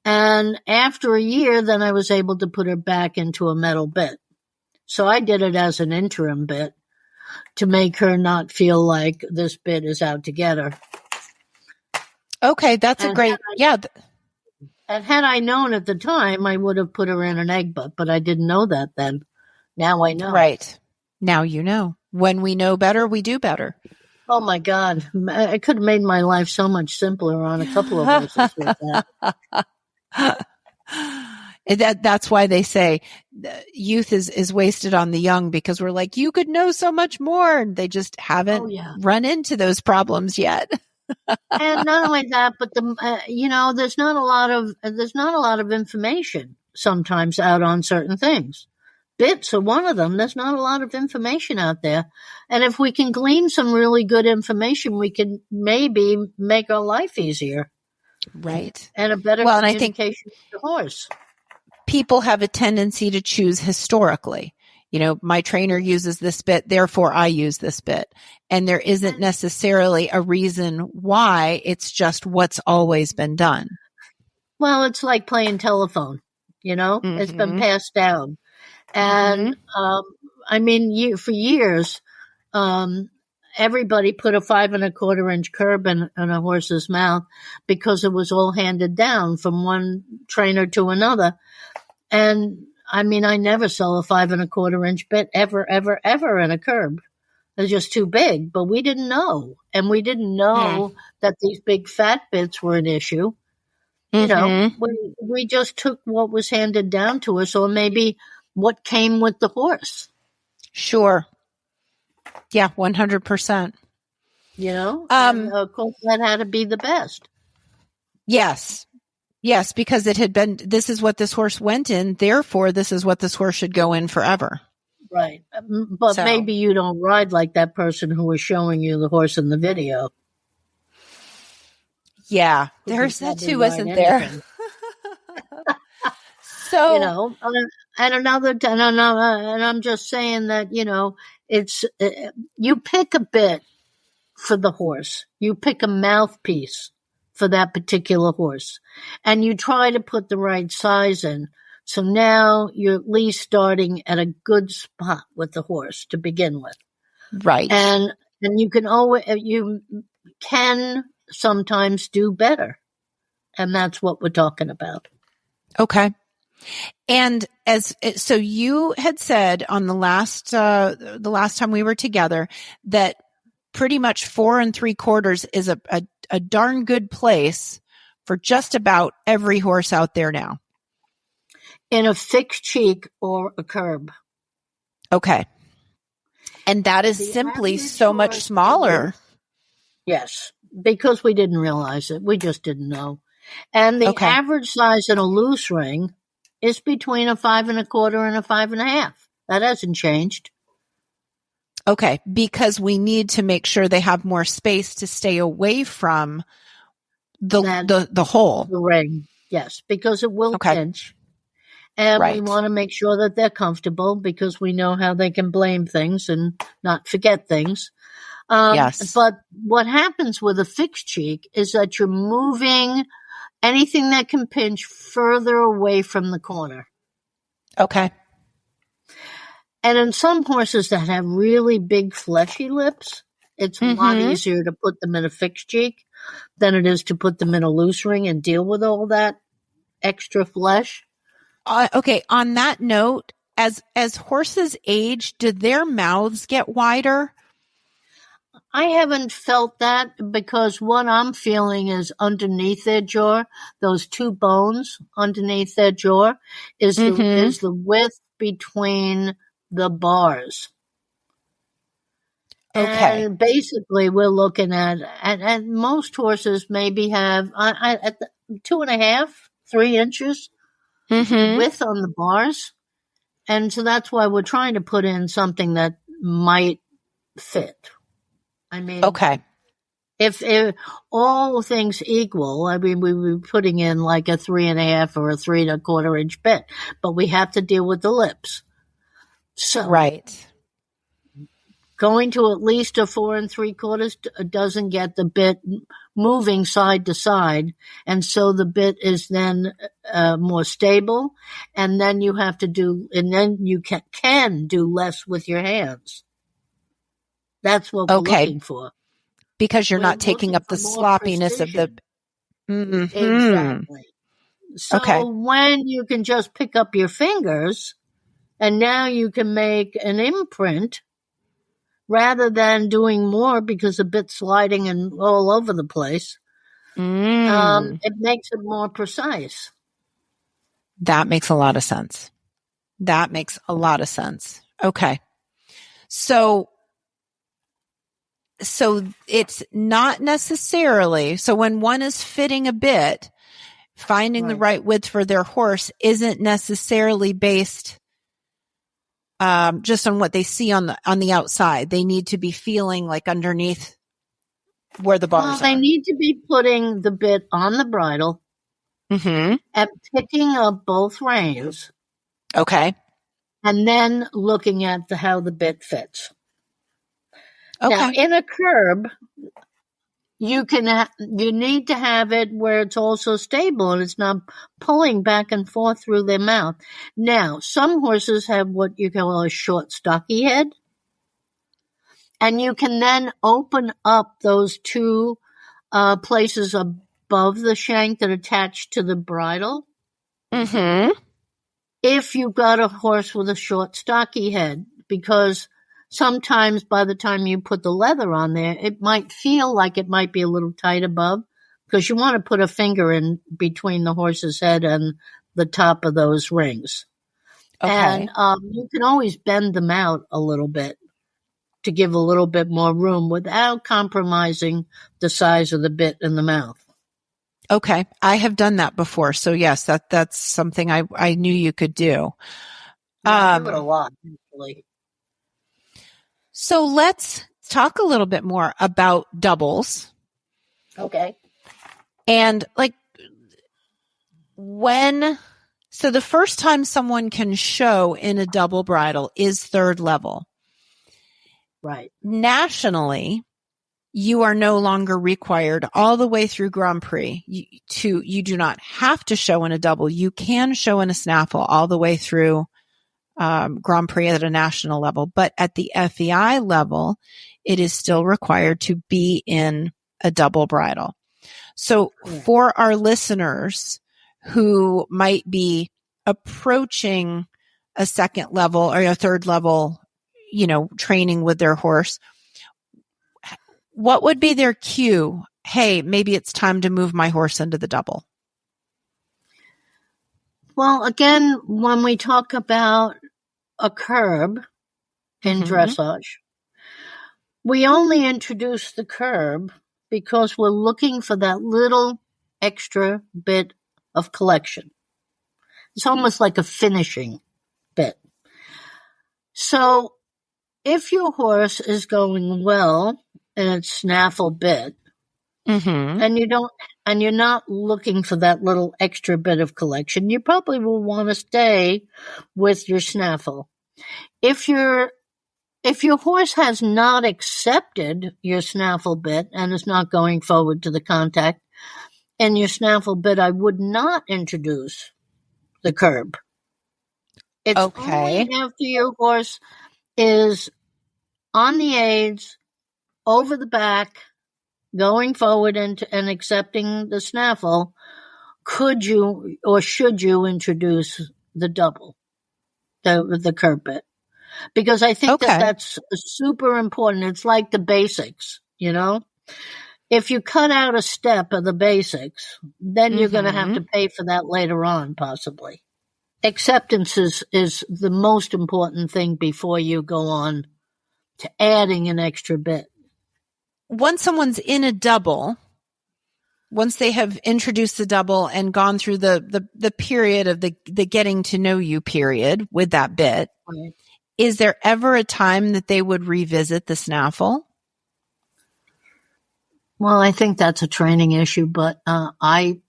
And after a year, then I was able to put her back into a metal bit. So I did it as an interim bit to make her not feel like this bit is out to get her. Okay, that's a great, And had I known at the time, I would have put her in an egg butt, but I didn't know that then. Now I know. Right. Now you know. When we know better, we do better. Oh my God. I could have made my life so much simpler on a couple of horses with that. That's why they say youth is wasted on the young, because we're like, you could know so much more. And they just haven't run into those problems yet. And not only that, but there's not a lot of information sometimes out on certain things. Bits are one of them. There's not a lot of information out there. And if we can glean some really good information, we can maybe make our life easier. Right. And a better communication with the horse. People have a tendency to choose historically. My trainer uses this bit, therefore I use this bit. And there isn't necessarily a reason why. It's just what's always been done. Well, it's like playing telephone, it's been passed down. And, for years, everybody put a 5 1/4 inch curb in a horse's mouth because it was all handed down from one trainer to another. And I mean, I never saw a 5 1/4 inch bit ever in a curb. They're just too big, but we didn't know. And we didn't know that these big fat bits were an issue. You know, we just took what was handed down to us, or maybe what came with the horse. Sure. Yeah, 100%. You know, and of course that had to be the best. Yes. Yes, because it had been, this is what this horse went in, therefore this is what this horse should go in forever. Right. But maybe you don't ride like that person who was showing you the horse in the video. Yeah, there's that too, isn't there? So, you know, and I'm just saying that, you know, it's, you pick a bit for the horse. You pick a mouthpiece for that particular horse, and you try to put the right size in. So now you're at least starting at a good spot with the horse to begin with. Right. And you can sometimes do better. And that's what we're talking about. Okay. And so you had said on the last time we were together that pretty much 4 3/4 is a darn good place for just about every horse out there now. In a fixed cheek or a curb. Okay. And that is simply so much smaller. Yes, because we didn't realize it. We just didn't know. And the average size in a loose ring is between a 5 1/4 and a 5 1/2. That hasn't changed. Okay, because we need to make sure they have more space to stay away from the hole. The ring, yes, because it will pinch. And we want to make sure that they're comfortable because we know how they can blame things and not forget things. Yes. But what happens with a fixed cheek is that you're moving anything that can pinch further away from the corner. Okay. And in some horses that have really big fleshy lips, it's a lot easier to put them in a fixed cheek than it is to put them in a loose ring and deal with all that extra flesh. Okay. On that note, as horses age, do their mouths get wider? I haven't felt that because what I'm feeling is underneath their jaw, those two bones underneath their jaw is the width between the bars. Okay. And basically we're looking at most horses maybe have at 2.5, 3 inches width on the bars. And so that's why we're trying to put in something that might fit. I mean, if all things equal, I mean, we were putting in like a 3 1/2 or a 3 1/4 inch bit, but we have to deal with the lips. So going to at least a 4 3/4 doesn't get the bit moving side to side. And so the bit is then more stable. And then you have to then you can do less with your hands. That's what we're looking for. Because you're not taking up the sloppiness precision. Of the... Exactly. So when you can just pick up your fingers and now you can make an imprint rather than doing more because the bit's sliding and all over the place, it makes it more precise. That makes a lot of sense. Okay. So it's not necessarily, so when one is fitting a bit, finding the right width for their horse isn't necessarily based just on what they see on the outside. They need to be feeling like underneath where the bars are. They need to be putting the bit on the bridle and picking up both reins. Okay. And then looking at how the bit fits. Okay. Now, in a curb, you need to have it where it's also stable and it's not pulling back and forth through their mouth. Now, some horses have what you call a short, stocky head. And you can then open up those two places above the shank that attach to the bridle. Mm-hmm. If you've got a horse with a short, stocky head, because sometimes by the time you put the leather on there, it might feel like it might be a little tight above, because you want to put a finger in between the horse's head and the top of those rings. Okay. And you can always bend them out a little bit to give a little bit more room without compromising the size of the bit in the mouth. Okay. I have done that before. So yes, that's something I knew you could do. I do it a lot, actually. So let's talk a little bit more about doubles. Okay. And like so the first time someone can show in a double bridle is third level. Right. Nationally, you are no longer required all the way through Grand Prix you do not have to show in a double. You can show in a snaffle all the way through Grand Prix at a national level, but at the FEI level, it is still required to be in a double bridle. So for our listeners who might be approaching a second level or a third level, training with their horse, what would be their cue? Hey, maybe it's time to move my horse into the double. Well, again, when we talk about a curb in dressage, we only introduce the curb because we're looking for that little extra bit of collection. It's almost like a finishing bit. So if your horse is going well in its snaffle bit, and you're not looking for that little extra bit of collection, you probably will want to stay with your snaffle. If your horse has not accepted your snaffle bit and is not going forward to the contact in your snaffle bit, I would not introduce the curb. It's only after your horse is on the aids, over the back, going forward and accepting the snaffle, could you or should you introduce the double, the curb bit? Because I think that's super important. It's like the basics, If you cut out a step of the basics, then you're going to have to pay for that later on, possibly. Acceptance is the most important thing before you go on to adding an extra bit. Once someone's in a double, once they have introduced the double and gone through the period of the getting to know you period with that bit, is there ever a time that they would revisit the snaffle? Well, I think that's a training issue, but I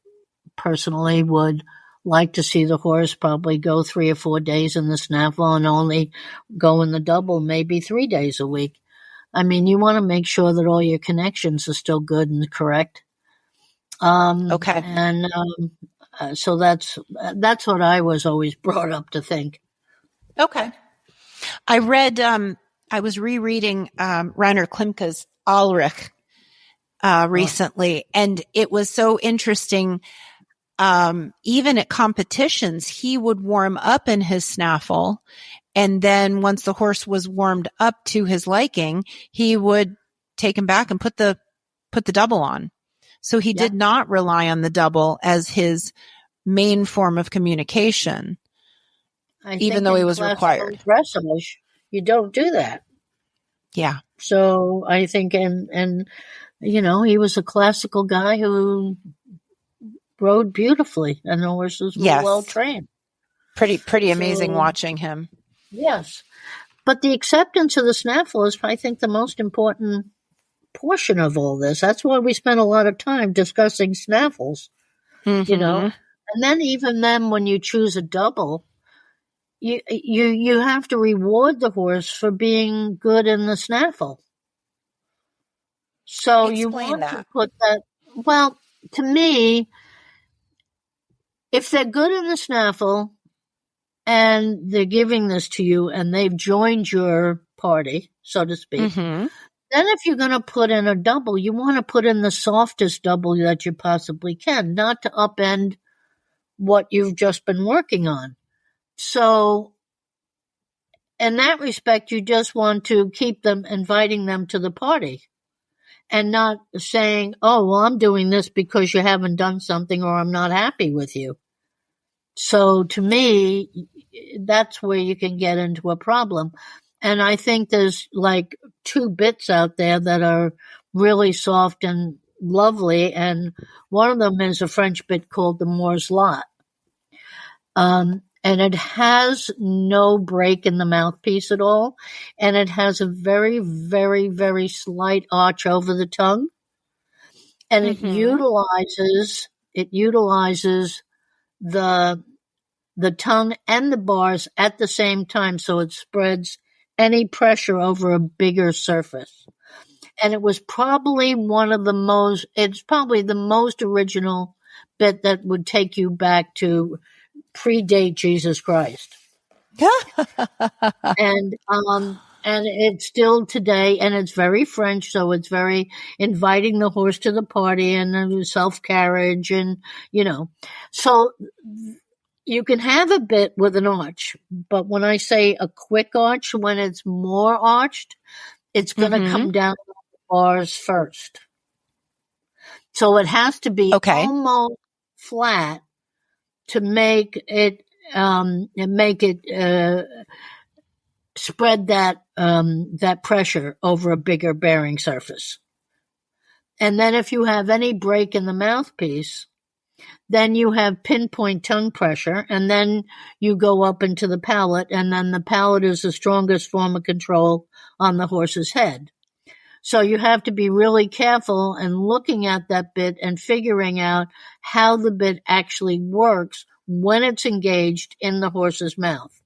personally would like to see the horse probably go 3 or 4 days in the snaffle and only go in the double maybe 3 days a week. I mean, you want to make sure that all your connections are still good and correct. And so that's what I was always brought up to think. Okay. I read, I was rereading Rainer Klimke's Ulrich recently, and it was so interesting. Even at competitions, he would warm up in his snaffle, and then once the horse was warmed up to his liking, he would take him back and put the double on. So he did not rely on the double as his main form of communication, even though he was required. Dressage, you don't do that. Yeah. So I think, and he was a classical guy who rode beautifully, and the horses were well trained. Pretty amazing watching him. Yes. But the acceptance of the snaffle is, I think, the most important portion of all this. That's why we spent a lot of time discussing snaffles, And then even then, when you choose a double, you have to reward the horse for being good in the snaffle. So you want to put that, well, to me, if they're good in the snaffle and they're giving this to you and they've joined your party, so to speak. Then if you're going to put in a double, you want to put in the softest double that you possibly can, not to upend what you've just been working on. So in that respect, you just want to keep them, inviting them to the party and not saying, oh, well, I'm doing this because you haven't done something or I'm not happy with you. So to me, that's where you can get into a problem. And I think there's like 2 bits out there that are really soft and lovely. And one of them is a French bit called the Moore's Lot. And it has no break in the mouthpiece at all. And it has a very, very, very slight arch over the tongue. And it utilizes the tongue and the bars at the same time, so it spreads any pressure over a bigger surface. And it was probably it's probably the most original bit that would take you back to predate Jesus Christ. And it's still today, and it's very French, so it's very inviting the horse to the party and self-carriage and, so you can have a bit with an arch, but when I say a quick arch, when it's more arched, it's going to come down on the bars first. So it has to be almost flat to make it spread that pressure over a bigger bearing surface. And then if you have any break in the mouthpiece, then you have pinpoint tongue pressure, and then you go up into the palate, and then the palate is the strongest form of control on the horse's head. So you have to be really careful and looking at that bit and figuring out how the bit actually works when it's engaged in the horse's mouth.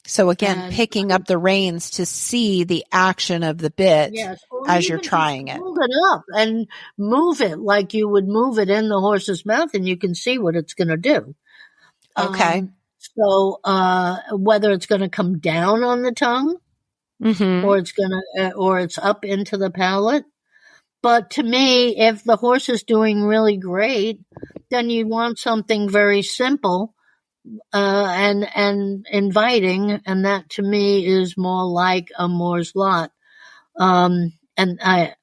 So again, picking up the reins to see the action of the bit as you're trying it. Hold it up and move it like you would move it in the horse's mouth, and you can see what it's going to do. Okay. So whether it's going to come down on the tongue, or it's up into the palate. But to me, if the horse is doing really great, then you want something very simple and inviting, and that to me is more like a Moore's Lot. And I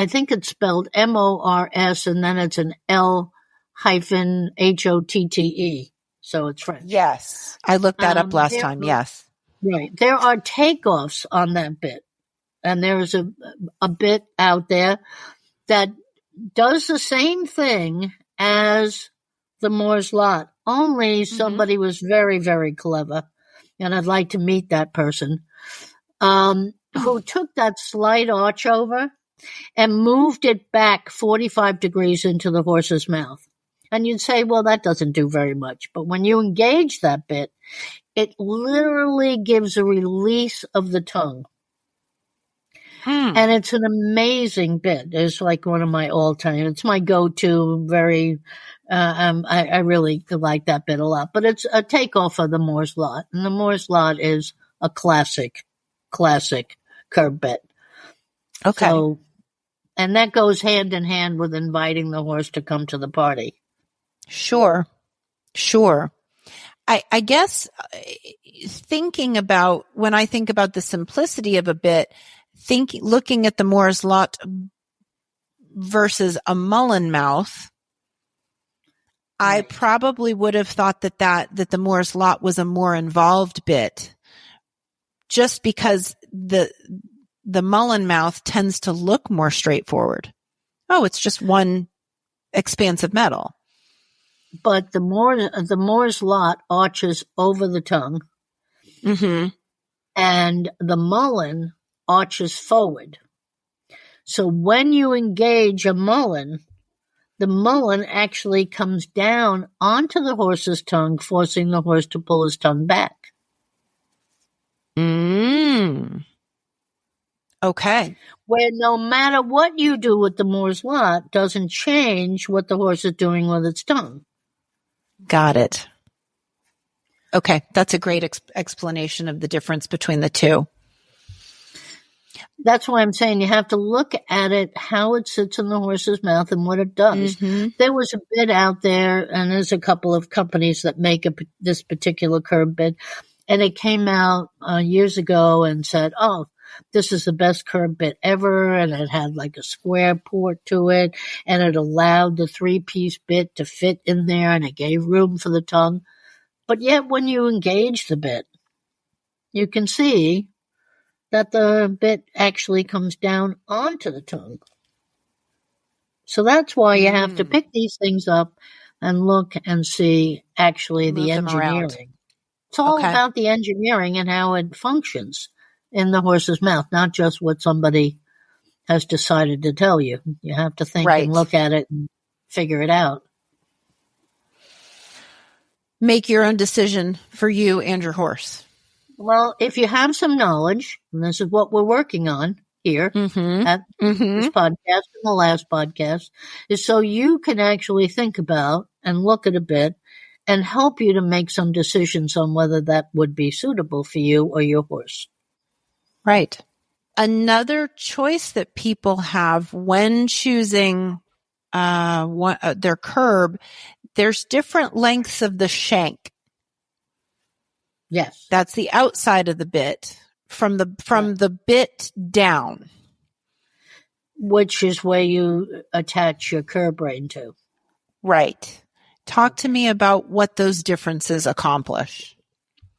think it's spelled Mors, and then it's an L-HOTTE. So it's French. Yes. I looked that up last time. Yes. Right. There are takeoffs on that bit. And there's a bit out there that does the same thing as the Moore's Lot, only somebody was very, very clever, and I'd like to meet that person, who took that slight arch over and moved it back 45 degrees into the horse's mouth. And you'd say, well, that doesn't do very much. But when you engage that bit, it literally gives a release of the tongue. And it's an amazing bit. It's like one of my all-time. It's my go-to. Very, I really like that bit a lot. But it's a takeoff of the Moore's Lot, and the Moore's Lot is a classic curb bit. Okay. So, and that goes hand in hand with inviting the horse to come to the party. Sure. I guess when I think about the simplicity of a bit, looking at the Moore's Lot versus a mullen mouth, I probably would have thought that the Moore's Lot was a more involved bit, just because the mullen mouth tends to look more straightforward. Oh, it's just one expansive metal. But the Moore's Lot arches over the tongue, and the mullen arches forward. So when you engage a mullen, the mullen actually comes down onto the horse's tongue, forcing the horse to pull his tongue back. Okay. Where no matter what you do with the Moore's Lot doesn't change what the horse is doing with its tongue. Got it. Okay. That's a great explanation of the difference between the two. That's why I'm saying you have to look at it, how it sits in the horse's mouth and what it does. There was a bit out there, and there's a couple of companies that make this particular curb bit, and it came out years ago and said, oh, this is the best curb bit ever, and it had like a square port to it, and it allowed the 3-piece bit to fit in there, and it gave room for the tongue. But yet when you engage the bit, you can see that the bit actually comes down onto the tongue. So that's why you have to pick these things up and look and see actually the engineering. It's all about the engineering and how it functions in the horse's mouth, not just what somebody has decided to tell you. You have to think and look at it and figure it out. Make your own decision for you and your horse. Well, if you have some knowledge, and this is what we're working on here at this podcast and the last podcast, is so you can actually think about and look at a bit and help you to make some decisions on whether that would be suitable for you or your horse. Right. Another choice that people have when choosing their curb, there's different lengths of the shank. Yes. That's the outside of the bit from the bit down. Which is where you attach your curb rein to. Right. Talk to me about what those differences accomplish.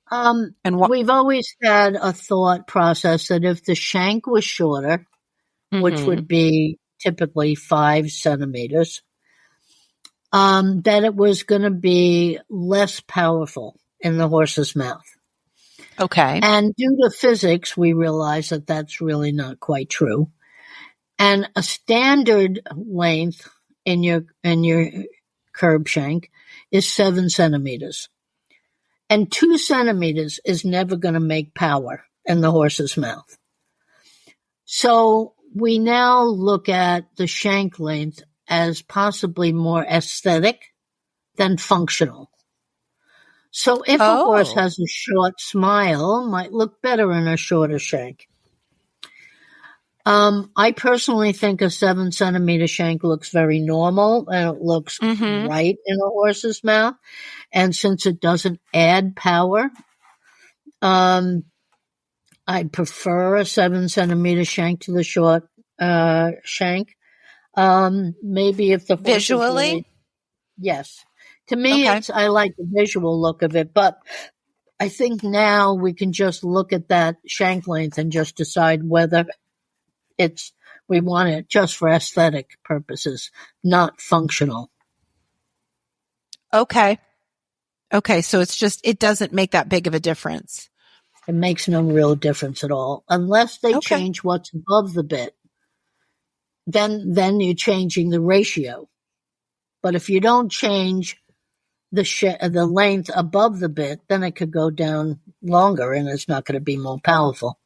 And we've always had a thought process that if the shank was shorter, which would be typically 5 centimeters, that it was going to be less powerful in the horse's mouth. Okay. And due to physics, we realize that that's really not quite true. And a standard length in your curb shank is 7 centimeters. And 2 centimeters is never going to make power in the horse's mouth. So we now look at the shank length as possibly more aesthetic than functional. So if a horse has a short smile, it might look better in a shorter shank. I personally think a 7 centimeter shank looks very normal and it looks right in a horse's mouth. And since it doesn't add power, I prefer a 7 centimeter shank to the short shank. Maybe if the horse visually, yes. To me, I like the visual look of it, but I think now we can just look at that shank length and just decide whether we want it just for aesthetic purposes, not functional. Okay. So it doesn't make that big of a difference. It makes no real difference at all, unless they change what's above the bit. Then you're changing the ratio. But if you don't change the length above the bit, then it could go down longer and it's not going to be more powerful.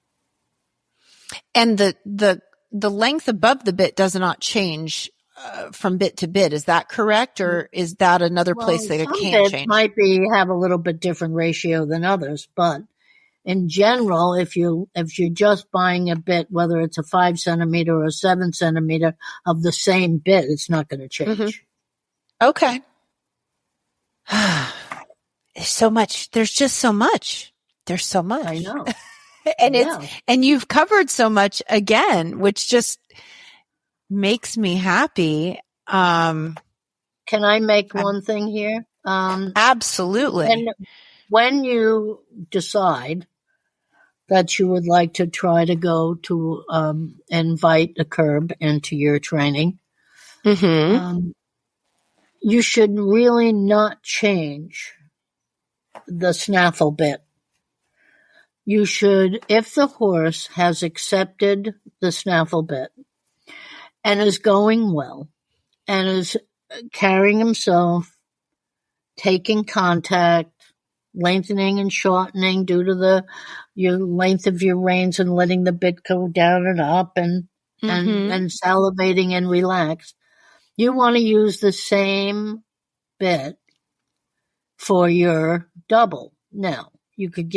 And the length above the bit does not change from bit to bit. Is that correct? Or is that another place that it can't change? Might have a little bit different ratio than others, but in general, if you're just buying a bit, whether it's a 5 centimeter or a 7 centimeter of the same bit, it's not going to change. Okay. So much. There's just so much. There's so much. I know. And you've covered so much again, which just makes me happy. Can I make one thing here? Absolutely. When you decide that you would like to try to go to invite a curb into your training, you should really not change the snaffle bit. You should, if the horse has accepted the snaffle bit and is going well and is carrying himself, taking contact, lengthening and shortening due to your length of your reins and letting the bit go down and up and salivating and relaxed, you want to use the same bit for your double. Now, you could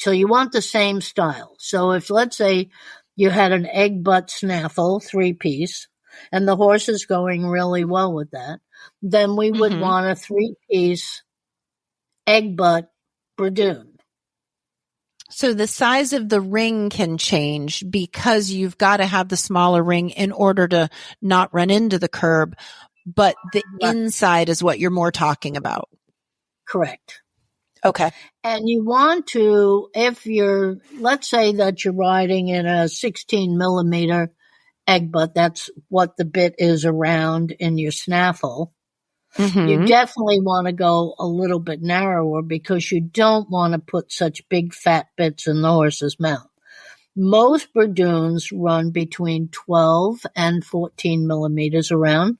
So you want the same style. So if, let's say, you had an egg butt snaffle 3-piece, and the horse is going really well with that, then we would want a 3-piece egg butt bridoon. So the size of the ring can change because you've got to have the smaller ring in order to not run into the curb, but the inside is what you're more talking about. Correct. Okay. And you want to, if you're, let's say that you're riding in a 16 millimeter egg butt, that's what the bit is around in your snaffle. You definitely want to go a little bit narrower because you don't want to put such big fat bits in the horse's mouth. Most bridoons run between 12 and 14 millimeters around,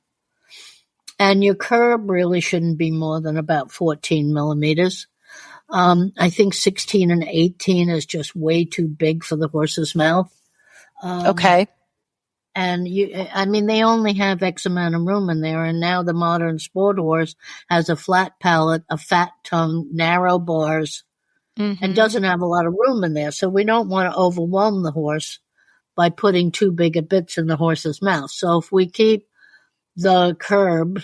and your curb really shouldn't be more than about 14 millimeters. I think 16 and 18 is just way too big for the horse's mouth. Okay. And they only have X amount of room in there. And now the modern sport horse has a flat palate, a fat tongue, narrow bars, and doesn't have a lot of room in there. So we don't want to overwhelm the horse by putting too big a bits in the horse's mouth. So if we keep the curb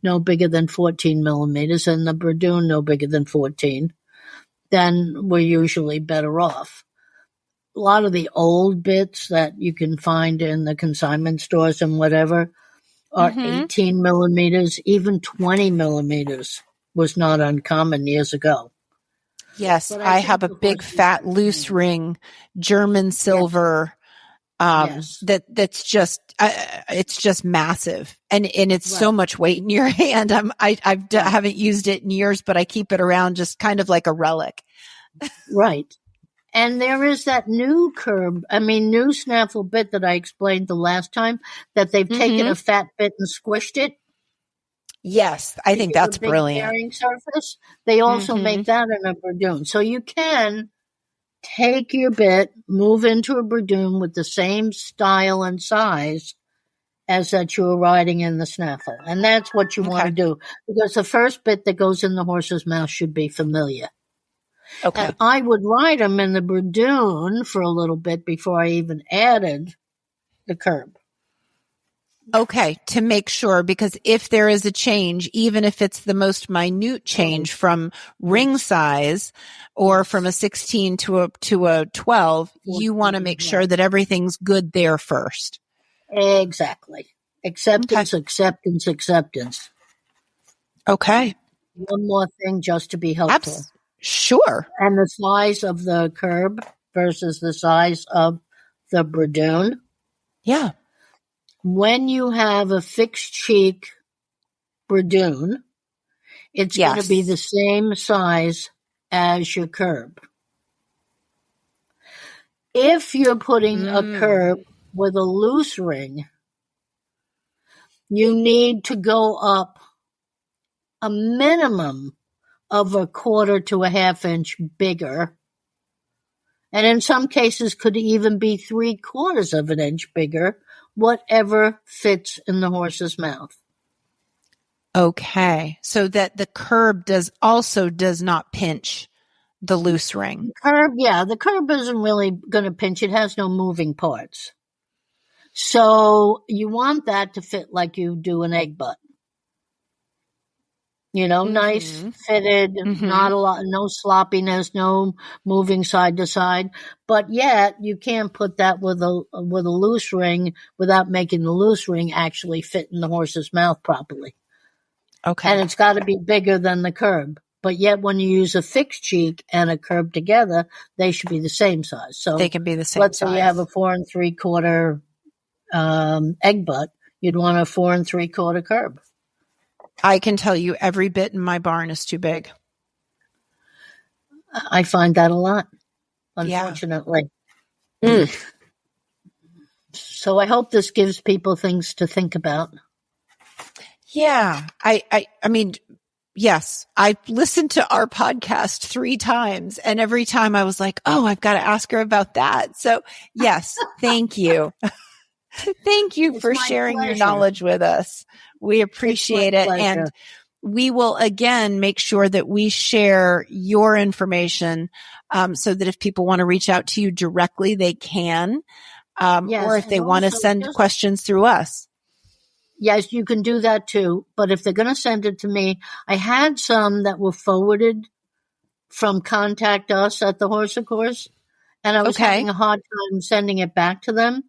no bigger than 14 millimeters and the bridoon no bigger than 14, then we're usually better off. A lot of the old bits that you can find in the consignment stores and whatever are 18 millimeters, even 20 millimeters was not uncommon years ago. Yes, I have a big fat loose ring, German silver. That's just it's just massive, and it's so much weight in your hand. I haven't used it in years, but I keep it around just kind of like a relic. Right. And there is that new new snaffle bit that I explained the last time that they've taken a fat bit and squished it. Yes, I think that's brilliant. Bearing surface. They also make that in a bridoon. So you can take your bit, move into a bridoon with the same style and size as that you were riding in the snaffle. And that's what you want to do, because the first bit that goes in the horse's mouth should be familiar. Okay. And I would ride them in the bridoon for a little bit before I even added the curb. Okay, to make sure, because if there is a change, even if it's the most minute change from ring size or from a 16 to a 12, you want to make sure that everything's good there first. Exactly. Acceptance. Okay. One more thing just to be helpful. Sure. And the size of the curb versus the size of the bridoon. Yeah. When you have a fixed cheek bridoon, it's going to be the same size as your curb. If you're putting a curb with a loose ring, you need to go up a minimum of a 1/4 to a 1/2 inch bigger. And in some cases could even be 3/4 of an inch bigger, whatever fits in the horse's mouth. Okay. So that the curb does not pinch the loose ring. The curb isn't really going to pinch. It has no moving parts. So you want that to fit like you do an egg butt. Nice, fitted, not a lot, no sloppiness, no moving side to side. But yet you can't put that with a loose ring without making the loose ring actually fit in the horse's mouth properly. Okay. And it's got to be bigger than the curb. But yet when you use a fixed cheek and a curb together, they should be the same size. So they can be the same size. Let's say you have a 4 3/4 egg butt, you'd want a 4 3/4 curb. I can tell you every bit in my barn is too big. I find that a lot, unfortunately. Yeah. So I hope this gives people things to think about. Yeah. I mean, yes, I listened to our podcast 3 times, and every time I was like, oh, I've got to ask her about that. So yes, thank you. Thank you for sharing your knowledge with us. We appreciate it. And we will again make sure that we share your information so that if people want to reach out to you directly, they can, Yes, or if they and want to also send just- questions through us. Yes, you can do that too. But if they're going to send it to me, I had some that were forwarded from Contact Us at the Horse of Course, and I was having a hard time sending it back to them.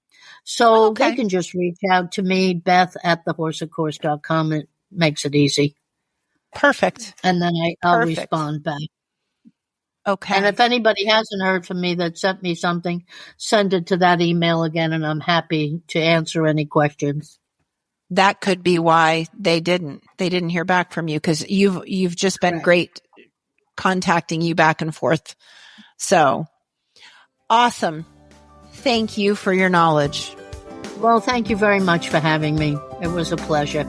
So they can just reach out to me, Beth at thehorseofcourse.com. It makes it easy. Perfect. And then I'll respond back. Okay. And if anybody hasn't heard from me that sent me something, send it to that email again, and I'm happy to answer any questions. That could be why they didn't hear back from you, because you've just been great contacting you back and forth. So awesome. Thank you for your knowledge. Well, thank you very much for having me. It was a pleasure.